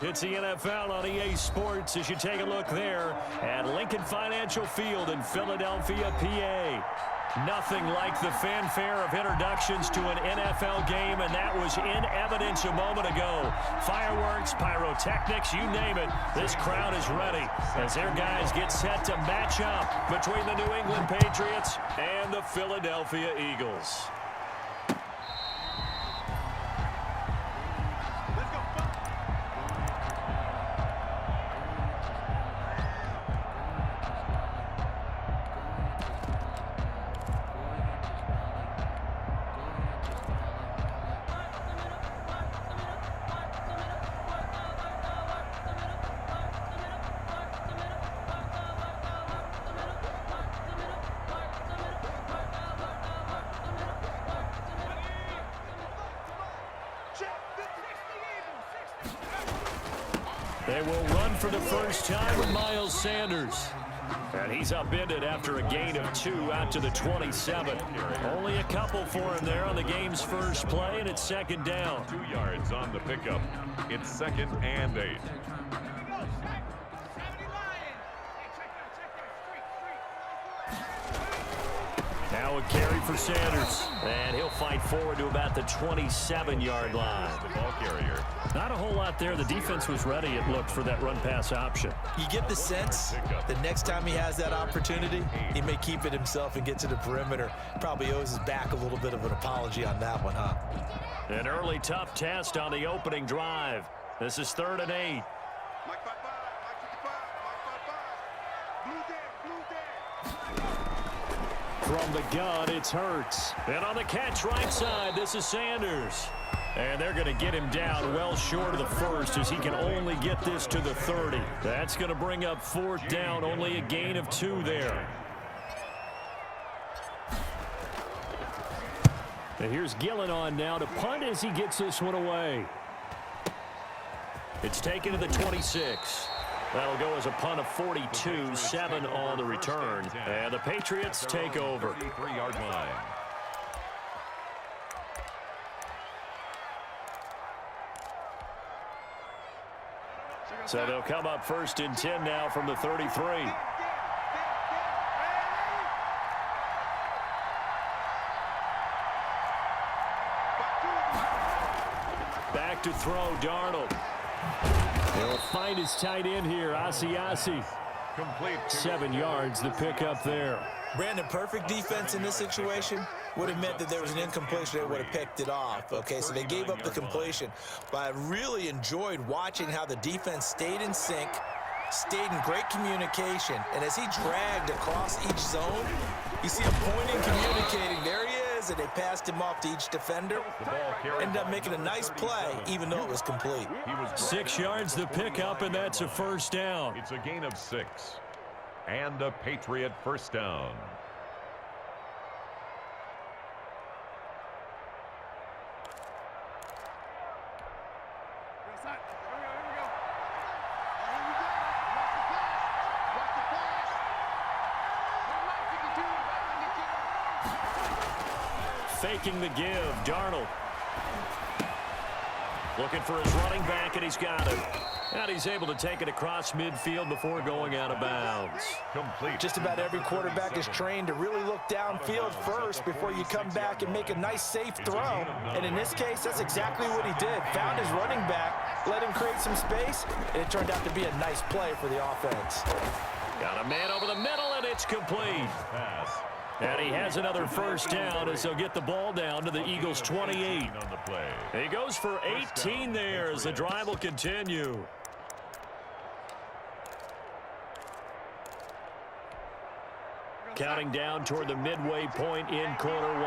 It's the NFL on EA Sports as you take a look there at Lincoln Financial Field in Philadelphia, PA. Nothing like the fanfare of introductions to an NFL game, and that was in evidence a moment ago. Fireworks, pyrotechnics, you name it. This crowd is ready as their guys get set to match up between the New England Patriots and the Philadelphia Eagles. They will run for the first time with Miles Sanders. And he's upended after a gain of 2 out to the 27. Only a couple for him there on the game's first play, and it's second down. 2 yards on the pickup. It's 2nd and 8. Now a carry for Sanders. And he'll fight forward to about the 27-yard line. The ball carrier. Not a whole lot there. The defense was ready, it looked, for that run-pass option. You get the sense the next time he has that opportunity, he may keep it himself and get to the perimeter. Probably owes his back a little bit of an apology on that one, huh? An early tough test on the opening drive. This is 3rd and 8. From the gun, it's Hurts. And on the catch right side, this is Sanders. And they're going to get him down well short of the first as he can only get this to the 30. That's going to bring up 4th down, only a gain of 2 there. And here's Gillen on now to punt as he gets this one away. It's taken to the 26. That'll go as a punt of 42, 7 on the return. And the Patriots take over. 33-yard line. So they'll come up 1st and 10 now from the 33. Back to throw, Darnold. He'll find his tight end here, Asiasi. Complete. 7 yards, the pickup there. Brandon, perfect defense in this situation would have meant that there was an incompletion. They would have picked it off. Okay, so they gave up the completion. But I really enjoyed watching how the defense stayed in sync, stayed in great communication. And as he dragged across each zone, you see him pointing, communicating. There he is, and they passed him off to each defender. Ended up making a nice play, even though it was complete. 6 yards the pickup, and that's a 1st down. It's a gain of 6. And a Patriot first down. Faking the give, Darnold. Looking for his running back, and he's got it. And he's able to take it across midfield before going out of bounds. Complete. Just about every quarterback is trained to really look downfield first before you come back and make a nice, safe throw. And in this case, that's exactly what he did. Found his running back, let him create some space, and it turned out to be a nice play for the offense. Got a man over the middle, and it's complete. Pass. And he has another 1st down as they'll get the ball down to the Eagles' 28. On the play. He goes for 18 there as the drive will continue. Counting down toward the midway point in quarter 1.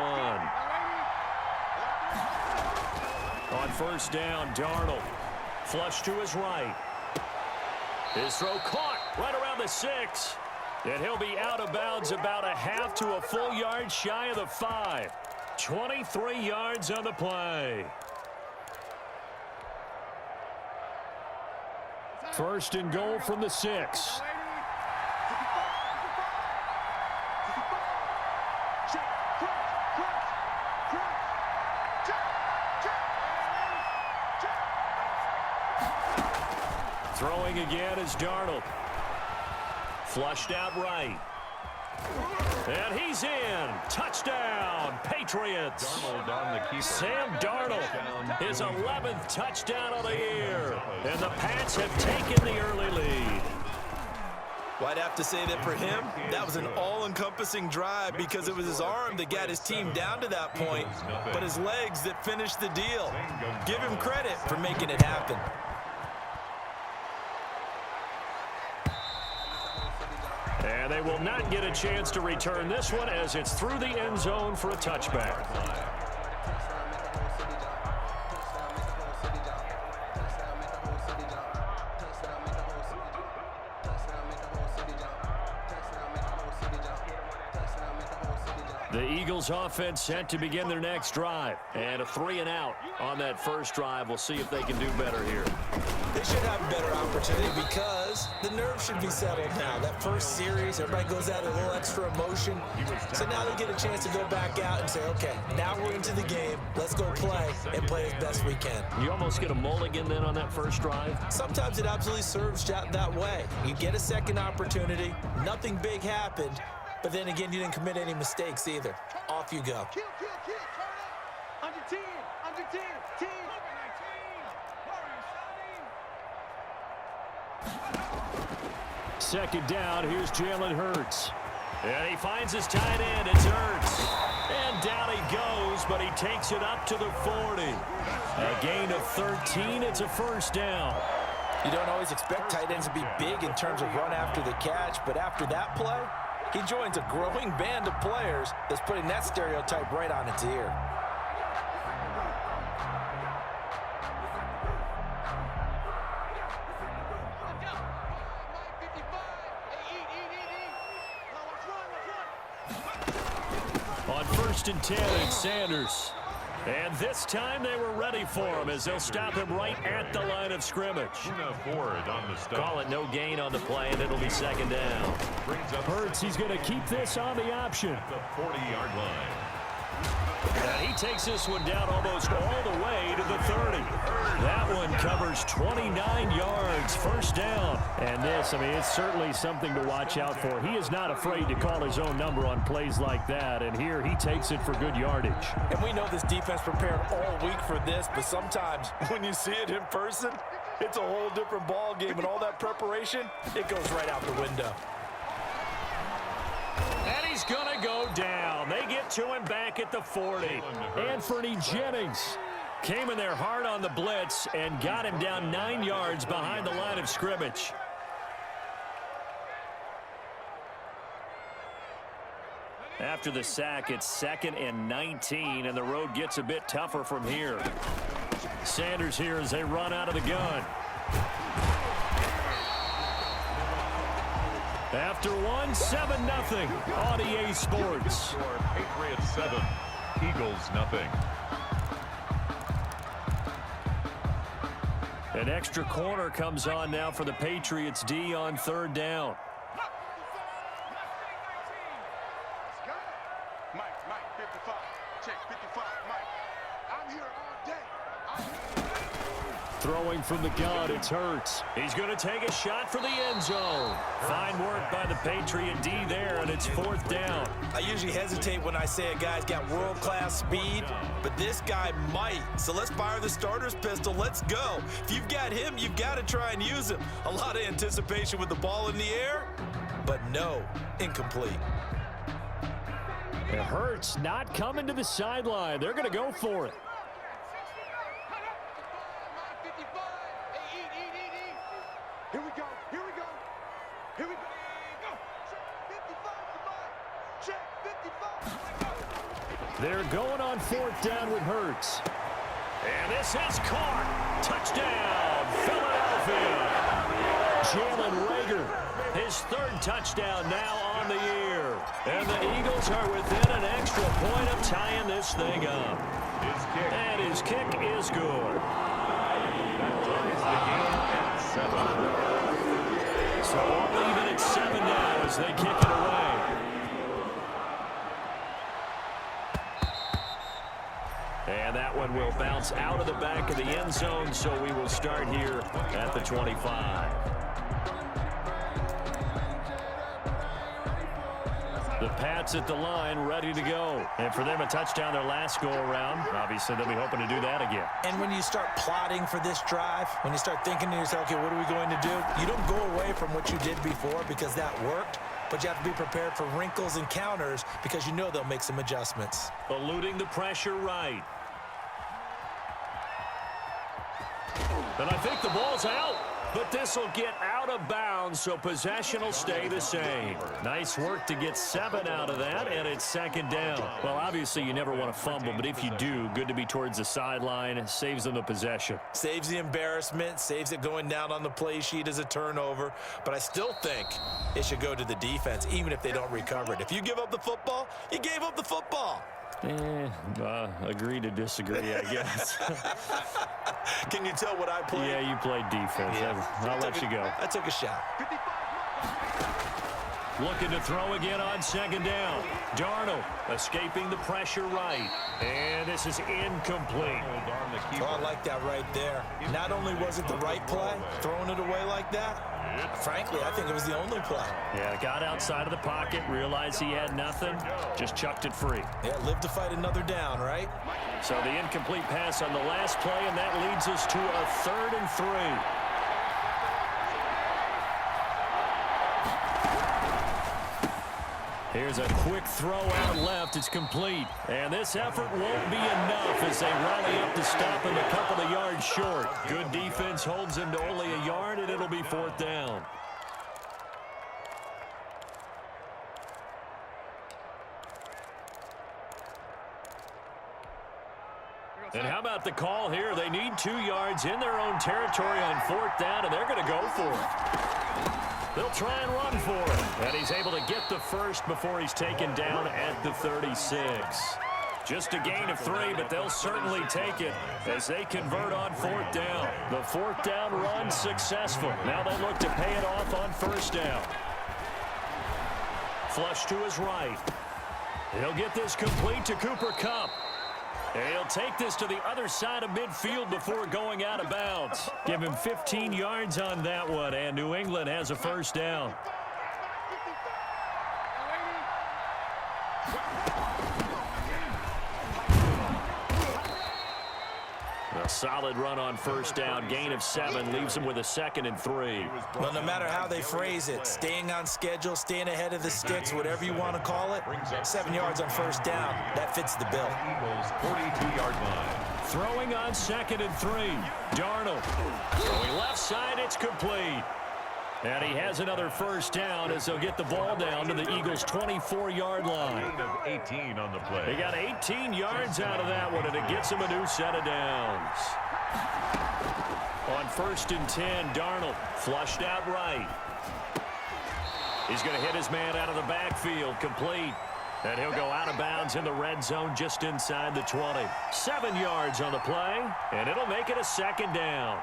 On 1st down, Darnold. Flush to his right. His throw caught right around the 6. And he'll be out of bounds about a half to a full yard shy of the 5. 23 yards on the play. 1st and goal from the 6. Throwing again is Darnold. Flushed out right. And he's in. Touchdown, Patriots. Darnold on the keeper. Sam Darnold, his 11th touchdown of the year. And the Pats have taken the early lead. Well, I'd have to say that for him, that was an all-encompassing drive because it was his arm that got his team down to that point, but his legs that finished the deal. Give him credit for making it happen. And they will not get a chance to return this one as it's through the end zone for a touchback. The Eagles offense set to begin their next drive. And a 3-and-out on that first drive. We'll see if they can do better here. They should have a better opportunity because the nerves should be settled now. That first series, everybody goes out a little extra emotion. So now they get a chance to go back out and say, okay, now we're into the game. Let's go play and play as best we can. You almost get a mulligan then on that first drive? Sometimes it absolutely serves that way. You get a second opportunity. Nothing big happened. But then again, you didn't commit any mistakes either. Off you go. Kill, turn up. Under 10, 10. Second down, here's Jalen Hurts. And he finds his tight end, it's Hurts. And down he goes, but he takes it up to the 40. A gain of 13, it's a first down. You don't always expect tight ends to be big in terms of run after the catch, but after that play, he joins a growing band of players that's putting that stereotype right on its ear. On 1st and 10, it's Sanders. And this time they were ready for him as they'll stop him right at the line of scrimmage. Ford on the stop. Call it no gain on the play, and it'll be second down. Hurts, he's going to keep this on the option. The 40-yard line. And he takes this one down almost all the way to the 30. That one covers 29 yards, first down. And this, I mean, it's certainly something to watch out for. He is not afraid to call his own number on plays like that. And here he takes it for good yardage. And we know this defense prepared all week for this, but sometimes when you see it in person, it's a whole different ball game. And all that preparation, it goes right out the window. And he's going to go down. They get to him back at the 40. Anthony Jennings came in there hard on the blitz and got him down 9 yards behind the line of scrimmage. After the sack, it's 2nd and 19, and the road gets a bit tougher from here. Sanders here as they run out of the gun. After one, 7-0 on EA Sports. Patriots 7, Eagles nothing. An extra corner comes on now for the Patriots D on 3rd down. Mike, 55. Check 55, Mike. I'm here all day. Throwing from the gun, it's Hurts. He's going to take a shot for the end zone. Fine work by the Patriot D there, and it's 4th down. I usually hesitate when I say a guy's got world-class speed, but this guy might. So let's fire the starter's pistol. Let's go. If you've got him, you've got to try and use him. A lot of anticipation with the ball in the air, but no, incomplete. And Hurts not coming to the sideline. They're going to go for it. Here we go. Here we go. Here we go. 55 to Check 55. They're going on 4th down with Hurts. And this is caught. Touchdown, Philadelphia. Jalen Reagor, his 3rd touchdown now on the year. And the Eagles are within an extra point of tying this thing up. And his kick is good. That ties the game at 7. So we'll leave it at 7 now as they kick it away. And that one and will bounce out of the back of the end zone, so we will start here at the 25. The Pats at the line, ready to go. And for them, a touchdown their last go-around. Obviously, they'll be hoping to do that again. And when you start plotting for this drive, when you start thinking to yourself, okay, what are we going to do? You don't go away from what you did before because that worked, but you have to be prepared for wrinkles and counters because you know they'll make some adjustments. Eluding the pressure right. And I think the ball's out. But this will get out of bounds, so possession will stay the same. Nice work to get 7 out of that, and it's second down. Well, obviously, you never want to fumble, but if you do, good to be towards the sideline. Saves them the possession. Saves the embarrassment, saves it going down on the play sheet as a turnover. But I still think it should go to the defense, even if they don't recover it. If you give up the football, you gave up the football. Agree to disagree, I guess. Can you tell what I played? Yeah, you played defense. Yeah. I'll let you go. I took a shot. Looking to throw again on second down. Darnold escaping the pressure right. And this is incomplete. Oh, I like that right there. Not only was it the right play, throwing it away like that, frankly, I think it was the only play. Yeah, got outside of the pocket, realized he had nothing, just chucked it free. Yeah, live to fight another down, right? So the incomplete pass on the last play, and that leads us to a 3rd and 3. Here's a quick throw out left. It's complete. And this effort won't be enough as they rally up to stop him a couple of yards short. Good defense holds him to only a yard, and it'll be 4th down. And how about the call here? They need 2 yards in their own territory on 4th down, and they're going to go for it. They'll try and run for it. And he's able to get the first before he's taken down at the 36. Just a gain of 3, but they'll certainly take it as they convert on 4th down. The 4th down run successful. Now they look to pay it off on 1st down. Flush to his right. He'll get this complete to Cooper Kupp. And he'll take this to the other side of midfield before going out of bounds. Give him 15 yards on that one, and New England has a 1st down. A solid run on 1st down. Gain of 7 leaves him with a 2nd and 3. Well, no matter how they phrase it, staying on schedule, staying ahead of the sticks, whatever you want to call it, 7 yards on 1st down, that fits the bill. Eagles 42-yard line. Throwing on 2nd and 3. Darnold. Going left side, it's complete. And he has another 1st down as they'll get the ball down to the Eagles' 24-yard line. Gain of 18 on the play. They got 18 yards out of that one, and it gets him a new set of downs. On 1st and 10, Darnold flushed out right. He's going to hit his man out of the backfield, complete. And he'll go out of bounds in the red zone just inside the 20. 7 yards on the play, and it'll make it a 2nd down.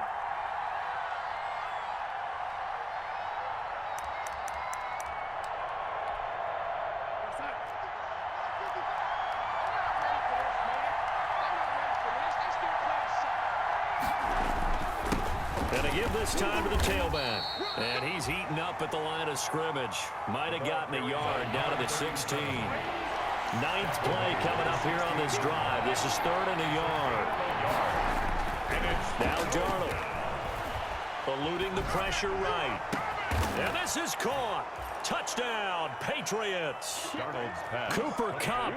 And to give this time to the tailback. And he's eaten up at the line of scrimmage. Might have gotten a yard down to the 16. 9th play coming up here on this drive. This is 3rd and a yard. Now Darnold eluding the pressure right. And this is caught. Touchdown, Patriots. Cooper Kupp,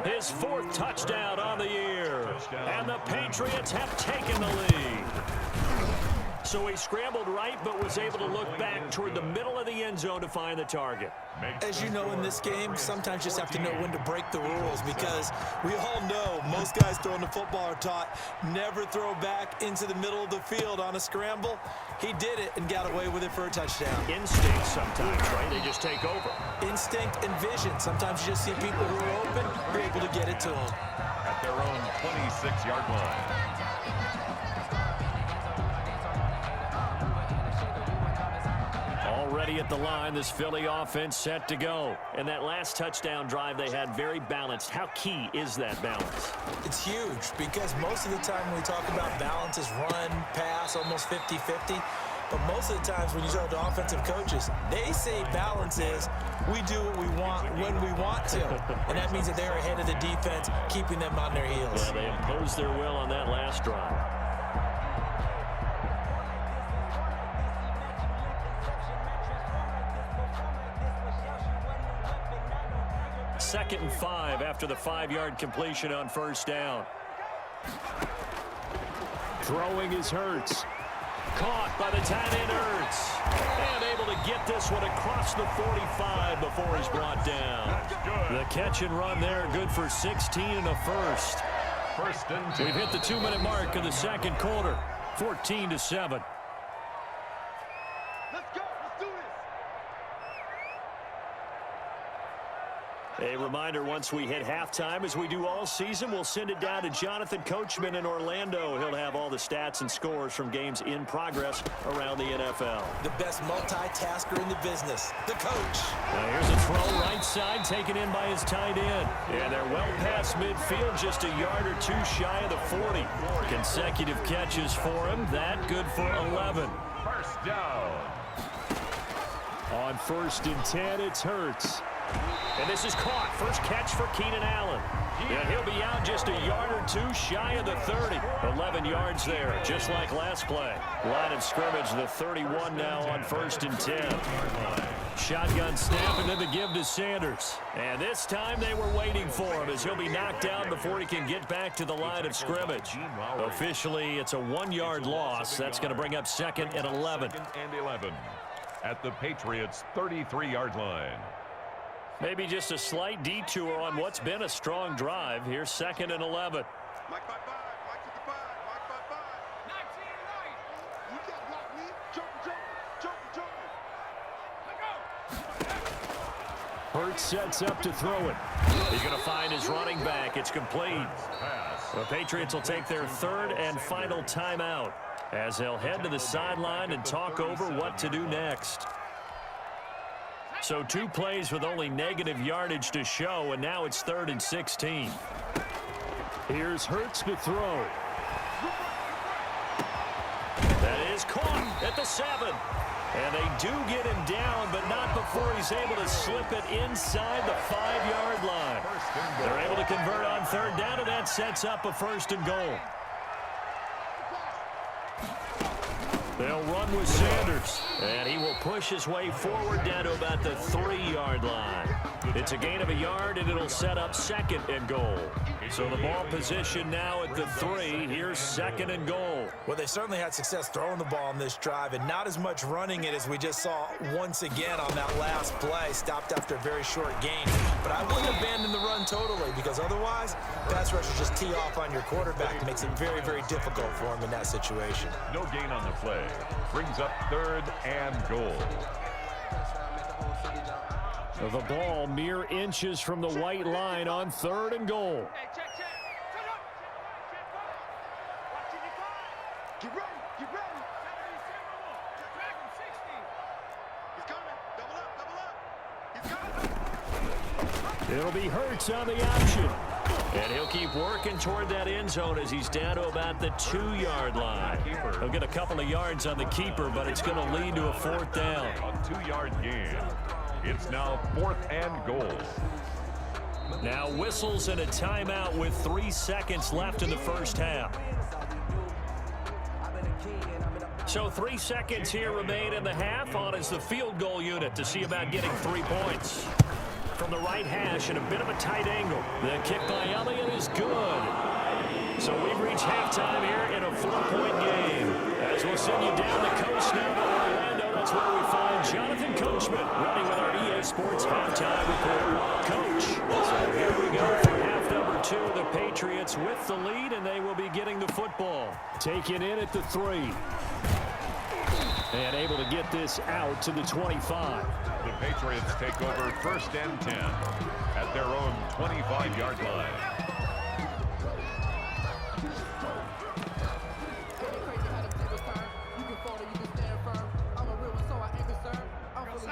his 4th touchdown on the year. And the Patriots have taken the lead. So he scrambled right, but was able to look back toward the middle of the end zone to find the target. As you know, in this game, sometimes you just have to know when to break the rules because we all know most guys throwing the football are taught never throw back into the middle of the field on a scramble. He did it and got away with it for a touchdown. Instinct sometimes, right? They just take over. Instinct and vision. Sometimes you just see people who are open, you're able to get it to them. At their own 26-yard line. ready at the line. This Philly offense set to go. And that last touchdown drive they had very balanced. How key is that balance? It's huge because most of the time when we talk about balance is run, pass, almost 50-50. But most of the times when you talk to offensive coaches, they say balance is we do what we want when we want to. And that means that they're ahead of the defense, keeping them on their heels. Yeah, they imposed their will on that last drive. Second and 5 after the 5-yard completion on first down. Throwing is Hurts. Caught by the tight end Hurts. And able to get this one across the 45 before he's brought down. The catch and run there, good for 16 and a first. First and 10. We've hit the 2-minute mark of the second quarter. 14-7. A reminder, once we hit halftime, as we do all season, we'll send it down to Jonathan Coachman in Orlando. He'll have all the stats and scores from games in progress around the NFL. The best multitasker in the business, the coach. Now here's a throw right side taken in by his tight end. And they're well past midfield, just a yard or two shy of the 40. Consecutive catches for him. That good for 11. First down. On first and 10, it's Hurts. And this is caught. First catch for Keenan Allen. And he'll be out just a yard or two shy of the 30. 11 yards there, just like last play. Line of scrimmage, the 31 now on first and 10. Shotgun snap and then the give to Sanders. And this time they were waiting for him as he'll be knocked down before he can get back to the line of scrimmage. Officially, it's a 1-yard loss. That's going to bring up second and 11. Second and 11 at the Patriots' 33-yard line. Maybe just a slight detour on what's been a strong drive. Here's second and 11. Mike by 5. Mike to the 5. Mike by 5. 19 right. You got block me. Jump. Hurts sets up to throw it. He's going to find his running back. It's complete. The Patriots will take their third and final timeout as they'll head to the sideline and talk over what to do next. So 2 plays with only negative yardage to show, and now it's 3rd and 16. Here's Hurts to throw. That is caught at the 7. And they do get him down, but not before he's able to slip it inside the 5-yard line. They're able to convert on third down, and that sets up a 1st and goal. They'll run with Sanders, and he will push his way forward down to about the 3-yard line. It's a gain of a yard, and it'll set up 2nd and goal. So the ball position now at the 3. Here's 2nd and goal. Well, they certainly had success throwing the ball on this drive, and not as much running it as we just saw once again on that last play. Stopped after a very short gain. But I wouldn't abandon the run totally, because otherwise, pass rushers just tee off on your quarterback. It makes it very, very difficult for him in that situation. No gain on the play. Brings up 3rd and goal. The ball mere inches from the white line on 3rd and goal. Get ready. Get ready. He's coming. Double up. He's coming. It'll be Hurts on the option. And he'll keep working toward that end zone as he's down to about the 2-yard line. He'll get a couple of yards on the keeper, but it's going to lead to a 4th down. A 2-yard gain. It's now 4th and goal. Now whistles and a timeout with 3 seconds left in the first half. So 3 seconds here remain in the half. On is the field goal unit to see about getting 3 points. From the right hash and a bit of a tight angle. The kick by Elliott is good. So we've reached halftime here in a 4-point game. As we'll send you down the coast now to Orlando, that's where we find Jonathan Coachman running with our EA Sports halftime report. Coach, so here we go for half number 2. The Patriots with the lead, and they will be getting the football. Taken in at the 3. And able to get this out to the 25. The Patriots take over 1st and 10 at their own 25-yard line.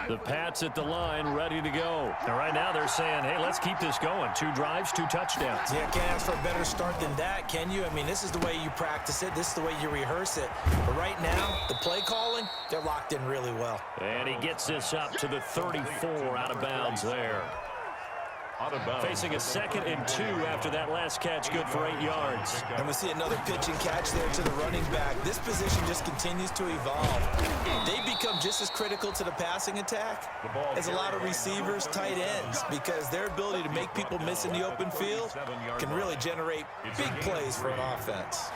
The Pats at the line, ready to go. And right now they're saying, hey, let's keep this going. 2 drives, 2 touchdowns. Yeah, can't ask for a better start than that, can you? I mean, this is the way you practice it. This is the way you rehearse it. But right now, the play calling, they're locked in really well. And he gets this up to the 34 out of bounds there. Out of bounds. Facing a 2nd and 2 after that last catch, good for 8 yards. And we see another pitch and catch there to the running back. This position just continues to evolve. They become just as critical to the passing attack as a lot of receivers, tight ends, because their ability to make people miss in the open field can really generate big plays for an offense.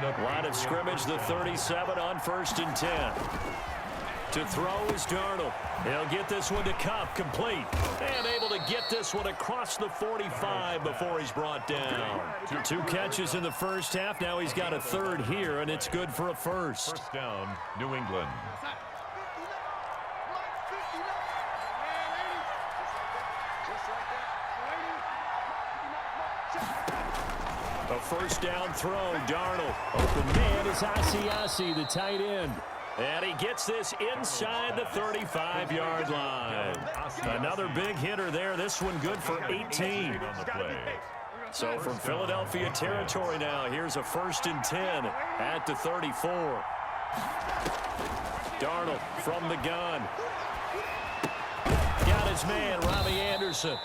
Line of scrimmage, the 37 on 1st and 10. To throw is Darnold. He'll get this one to Cup, complete. And able to get this one across the 45 before he's brought down. 2 catches in the first half. Now he's got a 3rd here, and it's good for a 1st. First down, New England. A 1st down throw, Darnold. Open man is Asiasi, the tight end. And he gets this inside the 35-yard line. Another big hitter there. This one good for 18 on the play. So from Philadelphia territory now, here's a 1st and 10 at the 34. Darnold from the gun. Got his man, Robbie Anderson.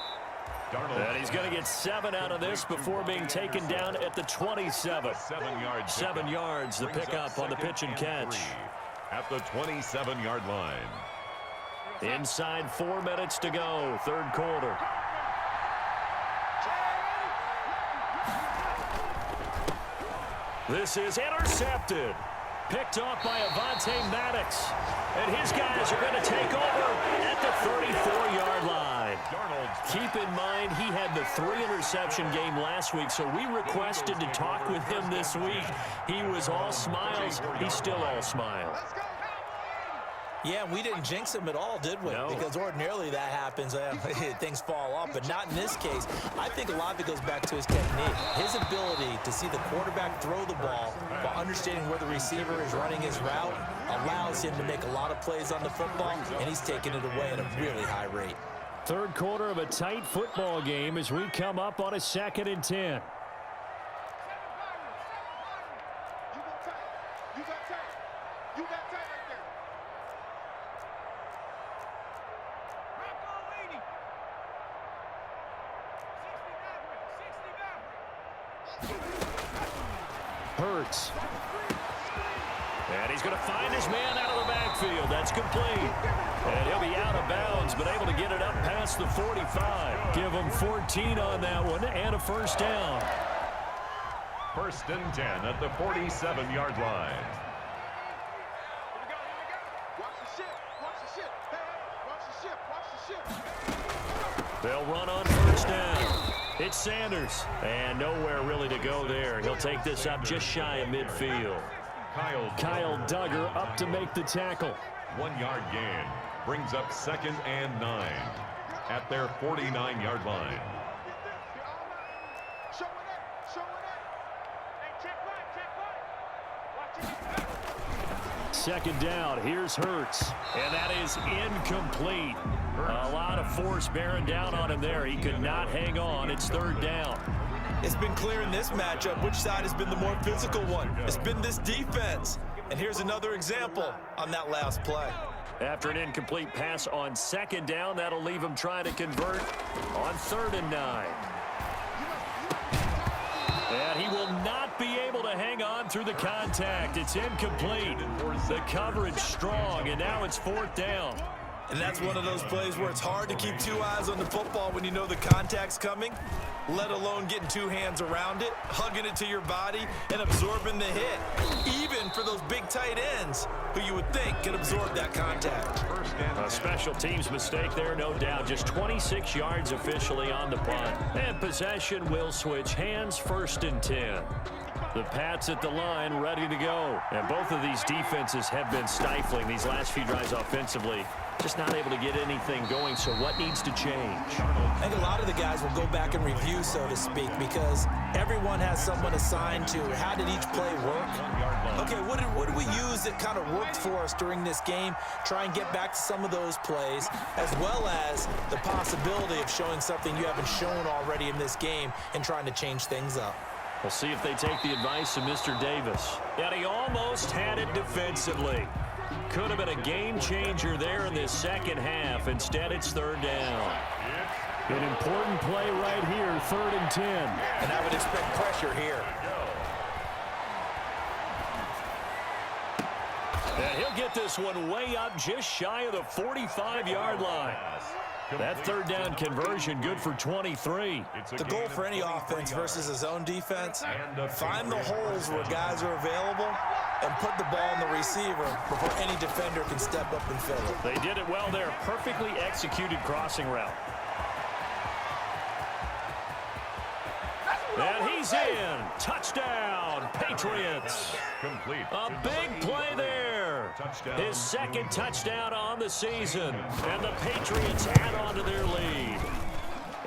And he's going to get 7 out of this before being taken down at the 27. 7 yards, the pickup on the pitch and catch. At the 27-yard line. Inside 4 minutes to go, 3rd quarter. This is intercepted. Picked off by Avonte Maddox. And his guys are going to take over at the 34-yard line. Keep in mind, he had the 3-interception game last week, so we requested to talk with him this week. He was all smiles. He's still all smiles. Yeah, we didn't jinx him at all, did we? No. Because ordinarily that happens. Things fall off, but not in this case. I think a lot of it goes back to his technique. His ability to see the quarterback throw the ball while understanding where the receiver is running his route allows him to make a lot of plays on the football, and he's taking it away at a really high rate. 3rd quarter of a tight football game as we come up on a 2nd and 10. Hurts. And he's going to find his man out of the backfield. That's complete. And he'll be out of bounds, but able to get it up past the 45. Give him 14 on that one and a 1st down. 1st and 10 at the 47-yard line. Watch the ship. Watch the ship. Hey, watch the ship. Watch the ship. They'll run on 1st down. It's Sanders. And nowhere really to go there. He'll take this up just shy of midfield. Kyle Duggar up to make the tackle. 1-yard gain. Brings up 2nd and 9 at their 49-yard line. Show it up. Show it up. Hey, check right. Watch it. 2nd down. Here's Hurts. And that is incomplete. A lot of force bearing down on him there. He could not hang on. It's 3rd down. It's been clear in this matchup which side has been the more physical one. It's been this defense. And here's another example on that last play. After an incomplete pass on 2nd down, that'll leave him trying to convert on 3rd and 9. And he will not be able to hang on through the contact. It's incomplete. The coverage strong, and now it's 4th down. And that's one of those plays where it's hard to keep 2 eyes on the football when you know the contact's coming, let alone getting 2 hands around it, hugging it to your body, and absorbing the hit. Even for those big tight ends who you would think could absorb that contact. A special teams mistake there, no doubt. Just 26 yards officially on the punt. And possession will switch hands, 1st and 10. The Pats at the line, ready to go. And both of these defenses have been stifling these last few drives offensively. Just not able to get anything going, so what needs to change? I think a lot of the guys will go back and review, so to speak, because everyone has someone assigned to how did each play work. Okay, what did we use that kind of worked for us during this game? Try and get back to some of those plays, as well as the possibility of showing something you haven't shown already in this game and trying to change things up. We'll see if they take the advice of Mr. Davis. And he almost had it defensively. Could have been a game changer there in this second half. Instead, it's third down. An important play right here, 3rd and 10. And I would expect pressure here. And he'll get this one way up just shy of the 45-yard line. That third down conversion good for 23. The goal for any offense versus a zone defense, find the holes where guys are available and put the ball in the receiver before any defender can step up and fill it. They did it well there. Perfectly executed crossing route. And he's in. Touchdown, Patriots. Complete. A big play there. His second touchdown on the season. And the Patriots add on to their lead.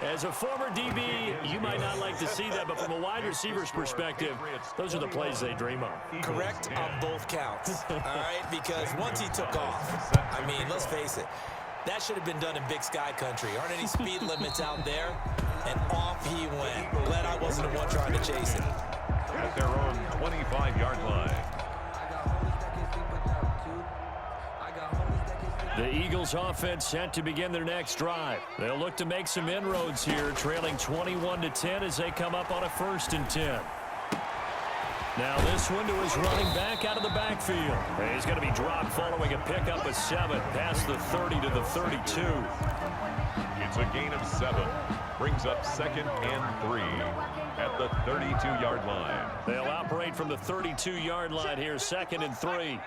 As a former DB, you might not like to see that, but from a wide receiver's perspective, those are the plays they dream of. Correct on both counts, all right? Because once he took off, I mean, let's face it, that should have been done in Big Sky country. Aren't any speed limits out there? And off he went. Glad I wasn't the one trying to chase it. At their own 25-yard line. The Eagles offense set to begin their next drive. They'll look to make some inroads here, trailing 21-10 as they come up on a 1st and 10. Now this one to his running back out of the backfield. He's going to be dropped following a pickup of 7 past the 30 to the 32. It's a gain of 7. Brings up 2nd and 3 at the 32-yard line. They'll operate from the 32-yard line here, 2nd and 3.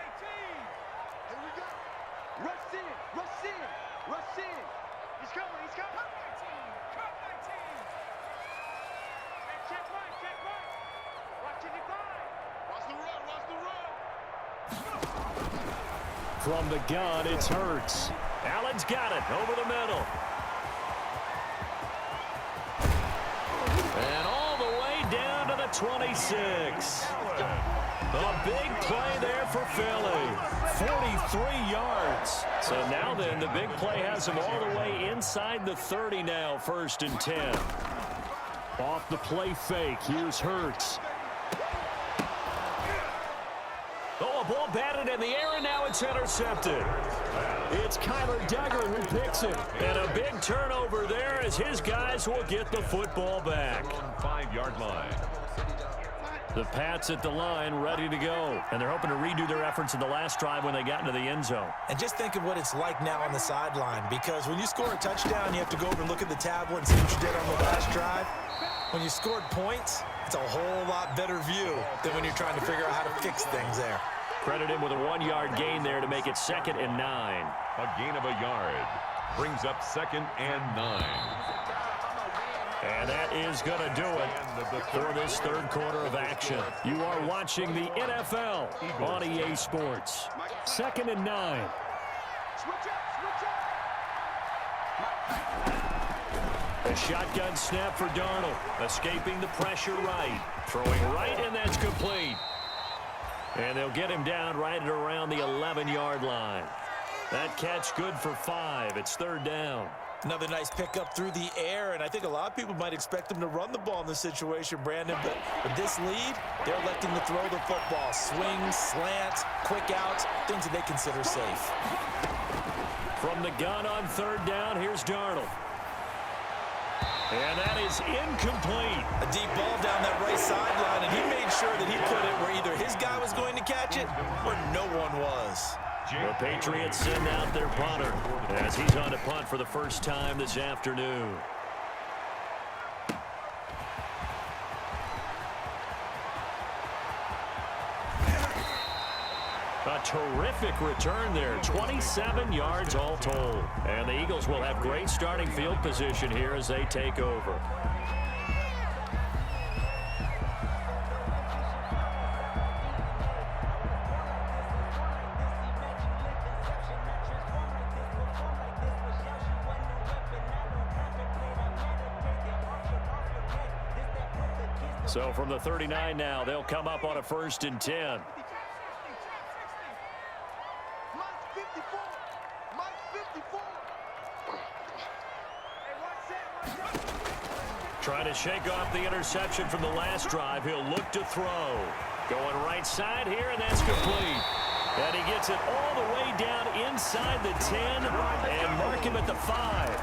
From the gun, it's Hurts. Allen's got it over the middle. And all the way down to the 26. A big play there for Philly. 43 yards. So now then, the big play has him all the way inside the 30 now, 1st and 10. Off the play fake, here's Hurts. Oh, a ball batted in the air, and now it's intercepted. It's Kyler Duggar who picks it. And a big turnover there as his guys will get the football back. 5-yard line. The Pats at the line, ready to go. And they're hoping to redo their efforts in the last drive when they got into the end zone. And just think of what it's like now on the sideline, because when you score a touchdown, you have to go over and look at the tablet and see what you did on the last drive. When you scored points, it's a whole lot better view than when you're trying to figure out how to fix things there. Credit him with a 1-yard gain there to make it 2nd and 9. A gain of a yard. Brings up 2nd and 9. And that is going to do it for this third quarter of action. You are watching the NFL on EA Sports. 2nd and 9. A shotgun snap for Darnold. Escaping the pressure right. Throwing right, and that's complete. And they'll get him down right at around the 11-yard line. That catch good for 5. It's 3rd down. Another nice pickup through the air, and I think a lot of people might expect them to run the ball in this situation, Brandon, but with this lead, they're electing to throw the football. Swings, slants, quick outs, things that they consider safe. From the gun on 3rd down, here's Darnold. And that is incomplete. A deep ball down that right sideline, and he made sure that he put it where either his guy was going to catch it or no one was. The Patriots send out their punter as he's on to punt for the first time this afternoon. A terrific return there, 27 yards all told. And the Eagles will have great starting field position here as they take over. So from the 39 now, they'll come up on a 1st and 10. Trying to shake off the interception from the last drive. He'll look to throw. Going right side here, and that's complete. And he gets it all the way down inside the 10 and mark him at the 5.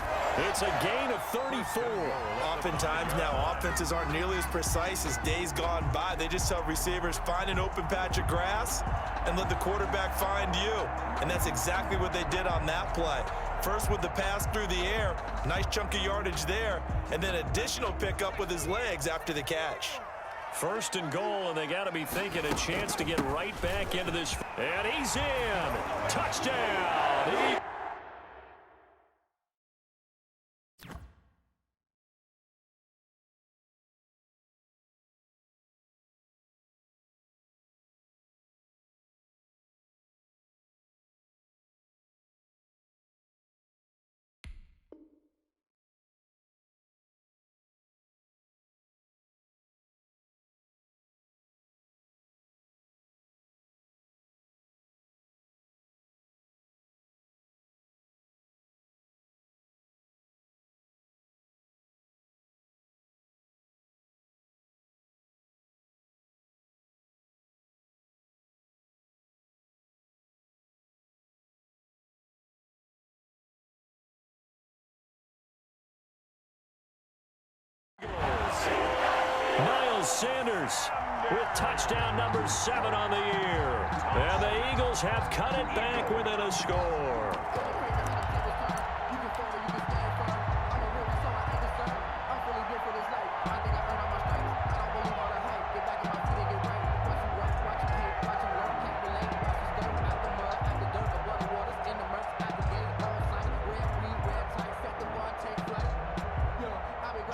It's a gain of 34. Oftentimes now, offenses aren't nearly as precise as days gone by. They just tell receivers, find an open patch of grass and let the quarterback find you. And that's exactly what they did on that play. First with the pass through the air, nice chunk of yardage there, and then additional pickup with his legs after the catch. 1st and goal, and they got to be thinking a chance to get right back into this. And he's in. Touchdown. Miles Sanders with touchdown number 7 on the year. And the Eagles have cut it back within a score.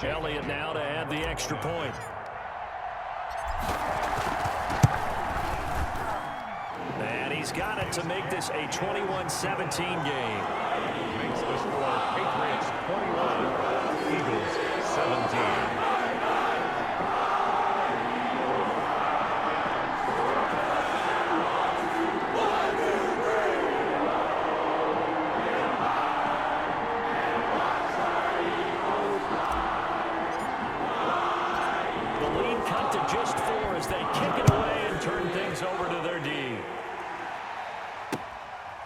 Elliott now to add the extra point. And he's got it to make this a 21-17 game. Makes the score Patriots 21, Eagles 17. Just 4 as they kick it away and turn things over to their D.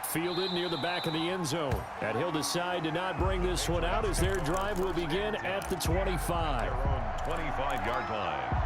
Fielded near the back of the end zone. And he'll decide to not bring this one out as their drive will begin at the 25. Their own 25-yard line.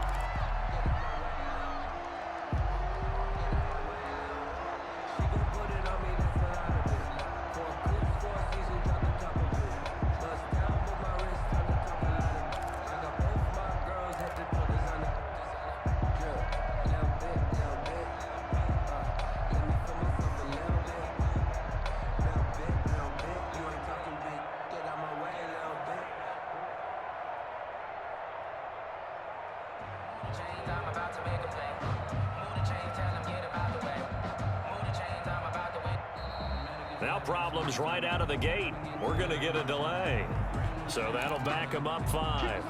Now problems right out of the gate. We're going to get a delay. So that'll back them up 5.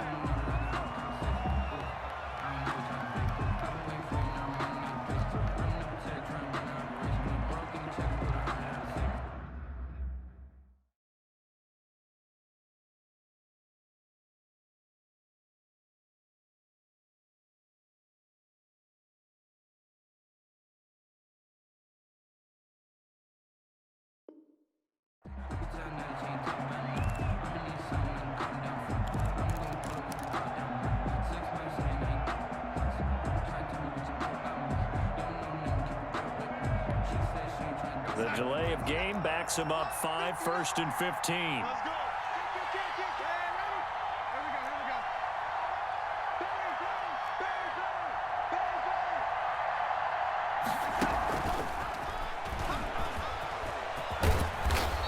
The delay of game backs him up 5, 1st and 15. Let's go.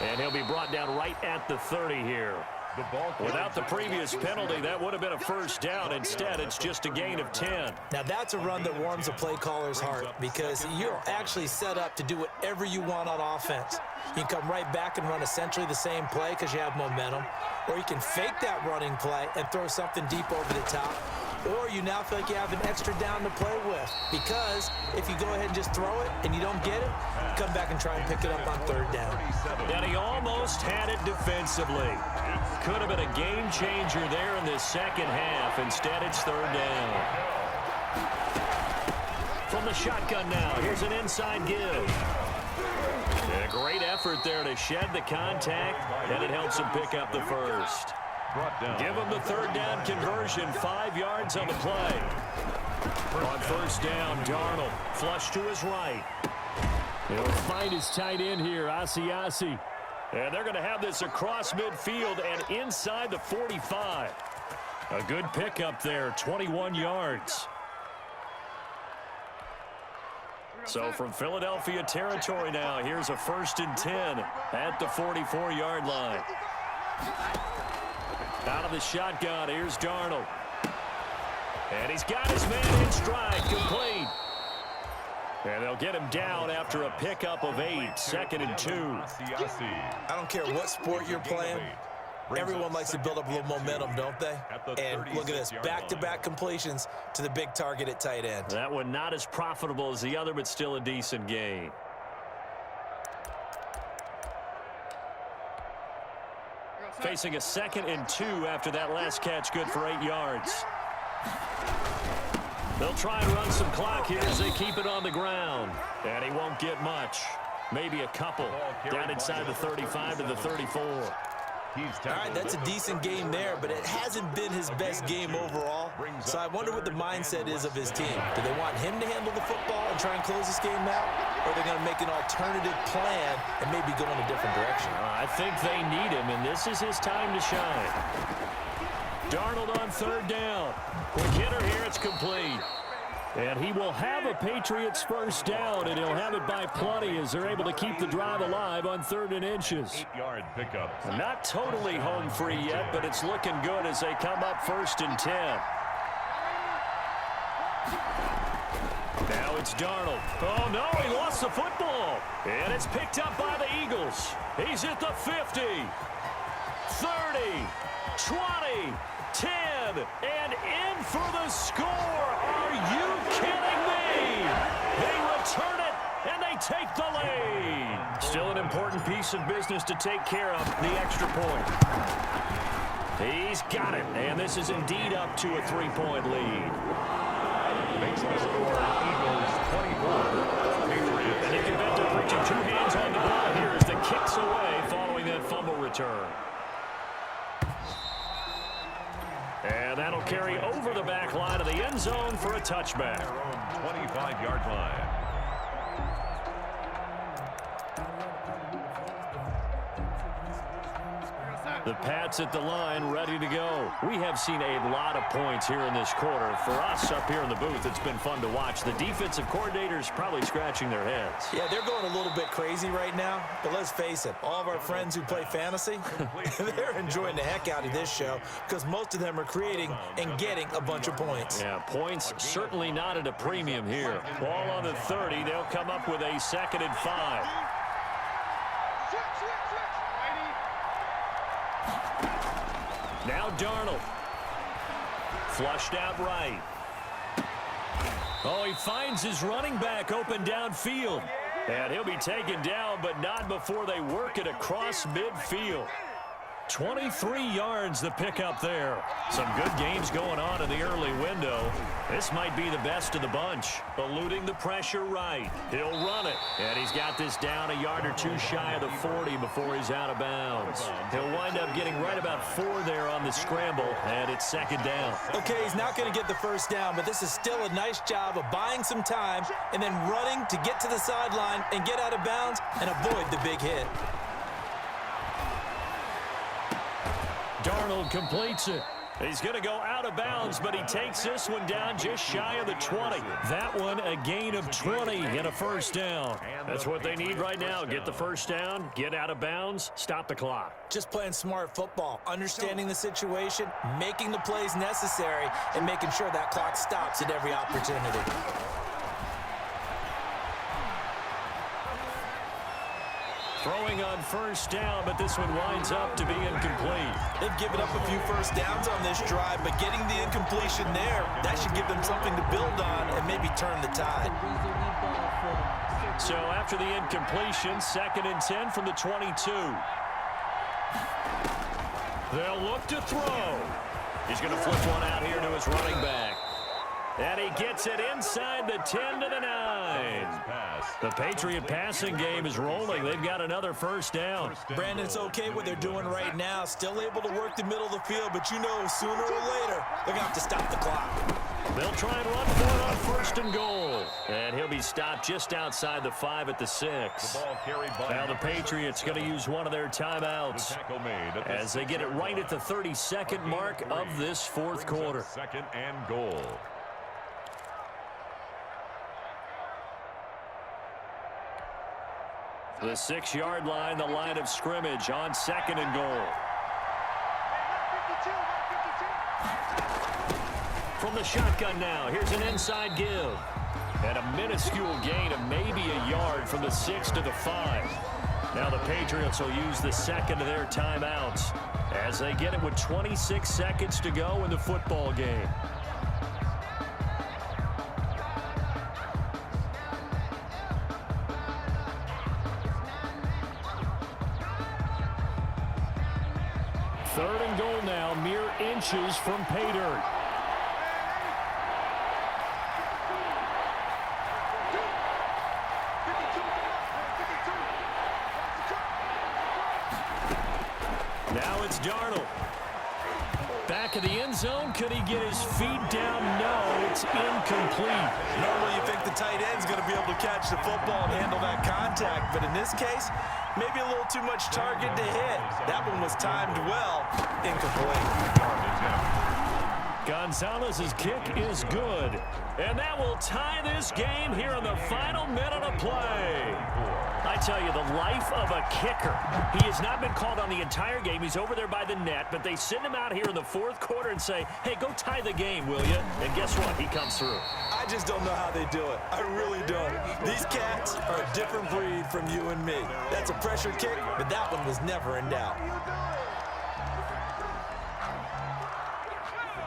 And he'll be brought down right at the 30 here. The ball Without the previous penalty, that would have been a 1st down. Instead, it's just a gain of 10. Now, that's a run that warms a play caller's heart because you're actually set up to do whatever you want on offense. You can come right back and run essentially the same play because you have momentum, or you can fake that running play and throw something deep over the top. or you now feel like you have an extra down to play with. Because if you go ahead and just throw it and you don't get it, come back and try and pick it up on third down. And he almost had it defensively. Could have been a game changer there in this second half. Instead, it's third down. From the shotgun now, here's an inside give. A great effort there to shed the contact, and it helps him pick up the first. Give him the third down conversion, 5 yards on the play. On first down, Darnold, flush to his right. He'll find his tight end here, Asiasi. And they're going to have this across midfield and inside the 45. A good pickup there, 21 yards. So from Philadelphia territory now, here's a 1st and 10 at the 44-yard line. Out of the shotgun, here's Darnold. And he's got his man in stride, complete. And they'll get him down after a pickup of 8, 2nd and 2. I don't care what sport you're playing. Everyone likes to build up a little momentum, don't they? And look at this, back-to-back completions to the big target at tight end. That one not as profitable as the other, but still a decent gain. Facing a 2nd and 2 after that last catch, good for 8 yards. They'll try and run some clock here as they keep it on the ground. And he won't get much. Maybe a couple. Down inside the 35 to the 34. All right, that's a decent game there, but it hasn't been his best game overall. So I wonder what the mindset is of his team. Do they want him to handle the football and try and close this game out? Or are they going to make an alternative plan and maybe go in a different direction? I think they need him, and this is his time to shine. Darnold on third down. Quick hitter here, it's complete. And he will have a Patriots first down, and he'll have it by plenty as they're able to keep the drive alive on 3rd and inches. 8-yard pickup. Not totally home free yet, but it's looking good as they come up 1st and 10. Now it's Darnold. Oh, no, he lost the football. And it's picked up by the Eagles. He's at the 50, 30, 20, 10, and in for the score. Are you kidding me? They return it, and they take the lead. Still an important piece of business to take care of, the extra point. He's got it, and this is indeed up to a 3-point lead. Makes the score Eagles 24. Patriots. And you can bet they're putting 2 hands on the ball here as the kick's away following that fumble return. And that'll carry over the back line of the end zone for a touchback. Their own 25-yard line. The Pats at the line, ready to go. We have seen a lot of points here in this quarter. For us up here in the booth, it's been fun to watch. The defensive coordinators probably scratching their heads. Yeah, they're going a little bit crazy right now, but let's face it, all of our friends who play fantasy, they're enjoying the heck out of this show because most of them are creating and getting a bunch of points. Yeah, points certainly not at a premium here. Ball on the 30, they'll come up with a 2nd and 5. Now Darnold. Flushed out right. Oh, he finds his running back open downfield. And he'll be taken down, but not before they work it across midfield. 23 yards the pickup there. Some good games going on in the early window. This might be the best of the bunch. Eluding the pressure right. He'll run it. And he's got this down a yard or 2 shy of the 40 before he's out of bounds. He'll wind up getting right about 4 there on the scramble, and it's 2nd down. Okay, he's not going to get the first down, but this is still a nice job of buying some time and then running to get to the sideline and get out of bounds and avoid the big hit. Darnold completes it. He's going to go out of bounds, but he takes this one down just shy of the 20. That one a gain of 20 and a first down. That's what they need right now. Get the first down, get out of bounds, stop the clock. Just playing smart football, understanding the situation, making the plays necessary, and making sure that clock stops at every opportunity. Throwing on on first down, but this one winds up to be incomplete. They've given up a few first downs on this drive, but getting the incompletion there, that should give them something to build on and maybe turn the tide. So after the incompletion, 2nd and 10 from the 22. They'll look to throw. He's going to flip one out here to his running back. And he gets it inside the 10 to the 9. The Patriot passing game is rolling. They've got another first down. Brandon, it's okay what they're doing right now. Still able to work the middle of the field, but you know sooner or later they're going to have to stop the clock. They'll try and run for it on 1st and goal. And he'll be stopped just outside the 5 at the 6. Now the Patriots going to use one of their timeouts as they get it right at the 32nd mark of this 4th quarter. 2nd and goal. The 6-yard line, the line of scrimmage on 2nd and goal. From the shotgun now, here's an inside give. And a minuscule gain of maybe a yard from the 6 to the 5. Now the Patriots will use the 2nd of their timeouts as they get it with 26 seconds to go in the football game. Third and goal now, mere inches from pay dirt. Now it's Darnold. Back of the end zone. Could he get his feet down? No, it's incomplete. Normally you think the tight end's going to be able to catch the football and handle that contact, but in this case, maybe a little too much target to hit. That one was timed well. Incomplete. Gonzalez's kick is good. And that will tie this game here in the final minute of play. I tell you, the life of a kicker. He has not been called on the entire game. He's over there by the net, but they send him out here in the 4th quarter and say, hey, go tie the game, will you? And guess what? He comes through. I just don't know how they do it. I really don't. These cats are a different breed from you and me. That's a pressure kick, but that one was never in doubt.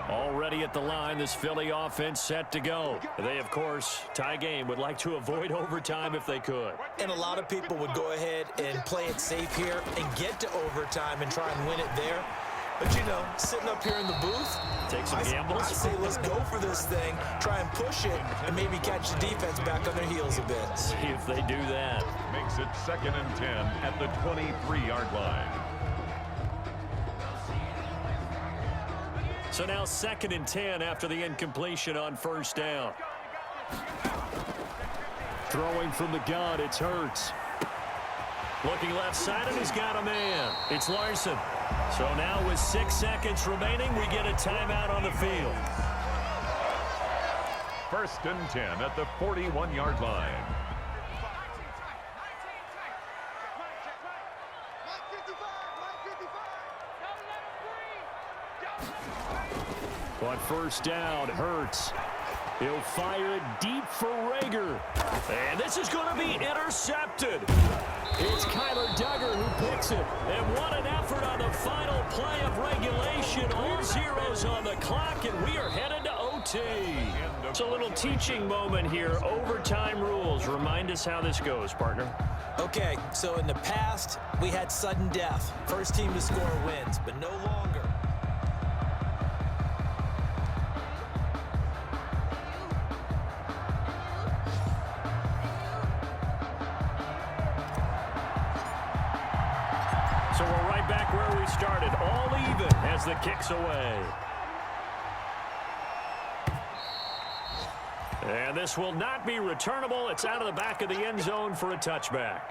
Already at the line, this Philly offense set to go. They, of course, tie game, would like to avoid overtime if they could. And a lot of people would go ahead and play it safe here and get to overtime and try and win it there. But, you know, sitting up here in the booth, take some gambles. I say let's go for this thing, try and push it, and maybe catch the defense back on their heels a bit. See if they do that. Makes it 2nd and 10 at the 23-yard line. So now 2nd and 10 after the incompletion on first down. Throwing from the gun, it's Hurts. Looking left side, and he's got a man. It's Larson. So now with 6 seconds remaining, we get a timeout on the field. 1st and 10 at the 41-yard line. On first down, Hurts. He'll fire it deep for Rager. And this is going to be intercepted. It's Kyler Duggar who picks it. And what an effort on the final play of regulation. All zeros on the clock, and we are headed to OT. It's a little teaching moment here. Overtime rules. Remind us how this goes, partner. Okay, so in the past, we had sudden death. First team to score wins, but no longer. So we're right back where we started, all even as the kick's away. And this will not be returnable. It's out of the back of the end zone for a touchback.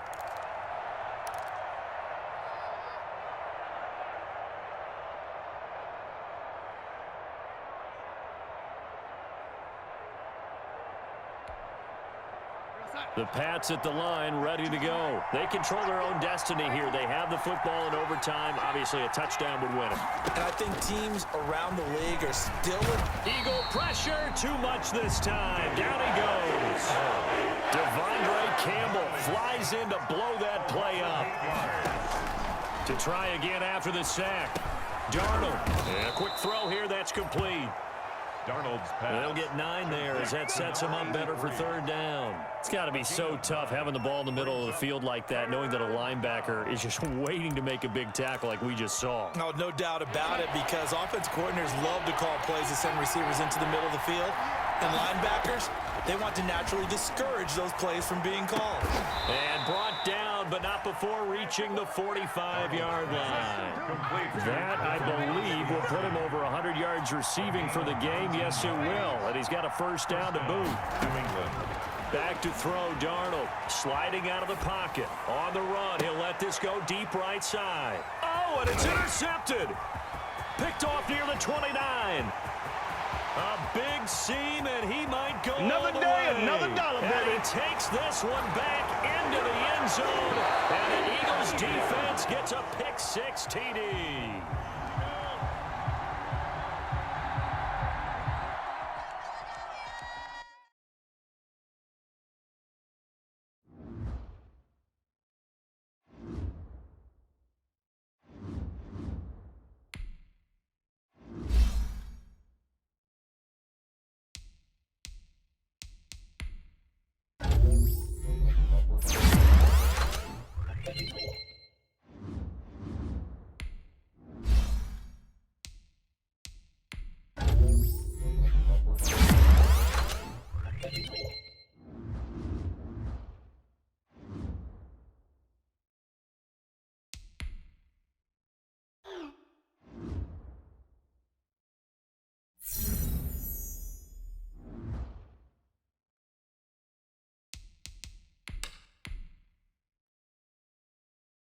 The Pats at the line, ready to go. They control their own destiny here. They have the football in overtime. Obviously, a touchdown would win it. And I think teams around the league are still... Eagle pressure, too much this time. Down he goes. Devondre Campbell flies in to blow that play up. To try again after the sack. Darnold. And a quick throw here. That's complete. Darnold's pass. They'll get 9 there as that sets him up better for third down. It's got to be so tough having the ball in the middle of the field like that, knowing that a linebacker is just waiting to make a big tackle like we just saw. Oh, no doubt about it, because offense coordinators love to call plays that send receivers into the middle of the field. And linebackers, they want to naturally discourage those plays from being called. And brought down, but not before reaching the 45-yard line. That, I believe, will put him over 100 yards receiving for the game. Yes, it will. And he's got a first down to boot. New England. Back to throw, Darnold. Sliding out of the pocket. On the run, he'll let this go deep right side. Oh, and it's intercepted. Picked off near the 29. A big seam, and he might go Another all the day, way. another dollar, And baby. he takes this one back into the end zone, and the Eagles defense gets a pick-6 TD.